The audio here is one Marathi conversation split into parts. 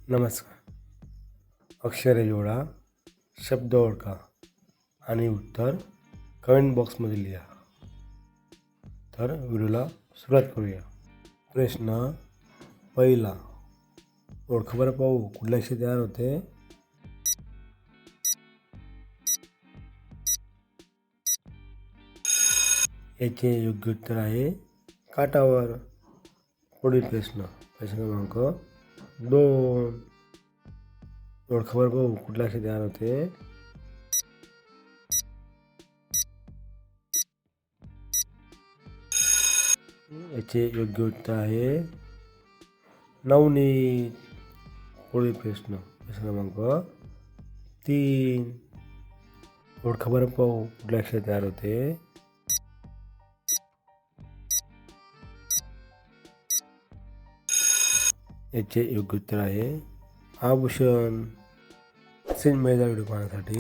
नमस्कार. अक्षरे जोडा, शब्द ओळखा आणि उत्तर कमेंट बॉक्समध्ये लिहा. तर व्हिडिओला सुरुवात करूया. प्रश्न पहिला, ओळखा बरं पाहू कुठल्या अक्षर तयार होते. याचे योग्य उत्तर आहे काठावर. पुढील प्रश्न क्रमांक 2, ओळखा बरं पाहू कुठल्या अक्षर तयार होते. याचे योग्य उत्तर आहे नवनीत. पुढील प्रश्न क्रमांक 3, ओळखा बरं पाहू कुठल्या अक्षर तयार होते. याचे योग्य उत्तर आहे आभूषण. असेच मजेदार व्हिडिओ पाहण्यासाठी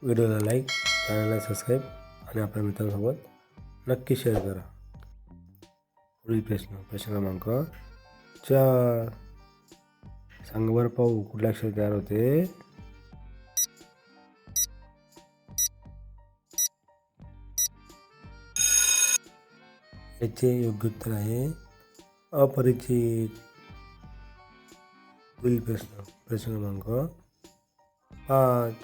व्हिडिओला लाईक, चॅनलला सबस्क्राईब आणि आपल्या मित्रांसोबत नक्की शेअर करा. पुढील प्रश्न क्रमांक 4, सांगा बरं पाहू कुठल्या अक्षर तयार होते. याचे योग्य उत्तर आहे अपरिचित. पुढील प्रश्न क्रमांक 5,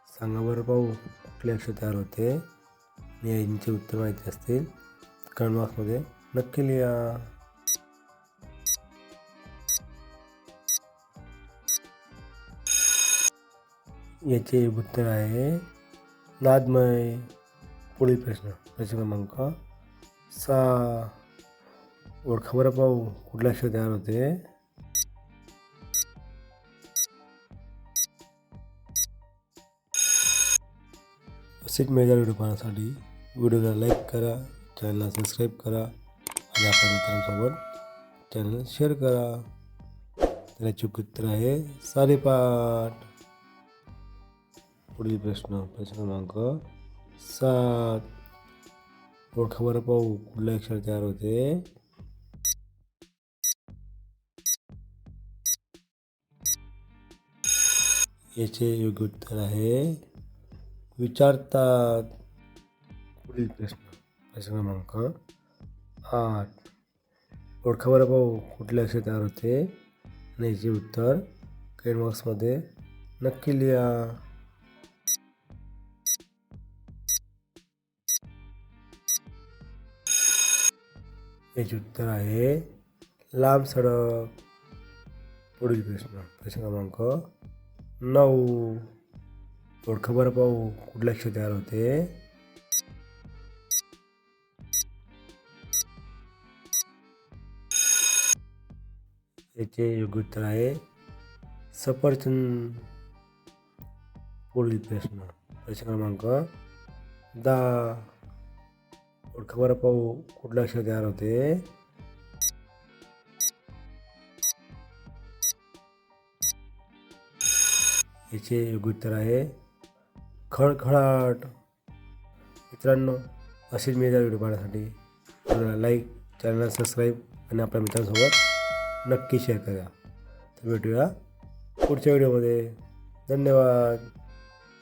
सांगा बरं पाहू कुठले अक्षर तयार होते. यांचे उत्तर माहिती असतील कमेंट बॉक्समध्ये नक्की लिहा. याचे उत्तर आहे नादमय. पुढील प्रश्न क्रमांक 6, ओळखा बरं पाहू कुठले अक्षर तयार होते. असेच मजेदार व्हिडिओ पाहण्यासाठी व्हिडिओला लाईक करा, चॅनलला सबस्क्राईब करा आणि आपल्या मित्रांसोबत चॅनल शेअर करा. तर याचे उत्तर आहे सारेपाठ. पुढील प्रश्न क्रमांक 7, ओळखा बरं पाहू कुठले अक्षर तयार होते. याचे योग्य उत्तर आहे विचारतात. पुढील प्रश्न क्रमांक 8, ओळखा बरं पाहू कुठले अक्षर तयार होते आणि याचे उत्तर कमेंट बॉक्समध्ये नक्की लिहा. याचे उत्तर आहे लांब सडक. पुढील प्रश्न क्रमांक 9, ओळखा बरं पाहू कुठले अक्षर तयार होते. याचे योग्य उत्तर आहे सफरचंद. पुढील प्रश्न क्रमांक 10, ओळखा बरं पाहू कुठले अक्षर तयार होते. याचे योग्य उत्तर आहे खळखळाट. मित्रांनो, असेच मजेदार व्हिडिओ पाहण्यासाठी व्हिडिओला लाईक, चॅनलला सबस्क्राईब आणि आपल्या मित्रांसोबत नक्की शेअर करा. तर भेटूया पुढच्या व्हिडिओमध्ये. धन्यवाद.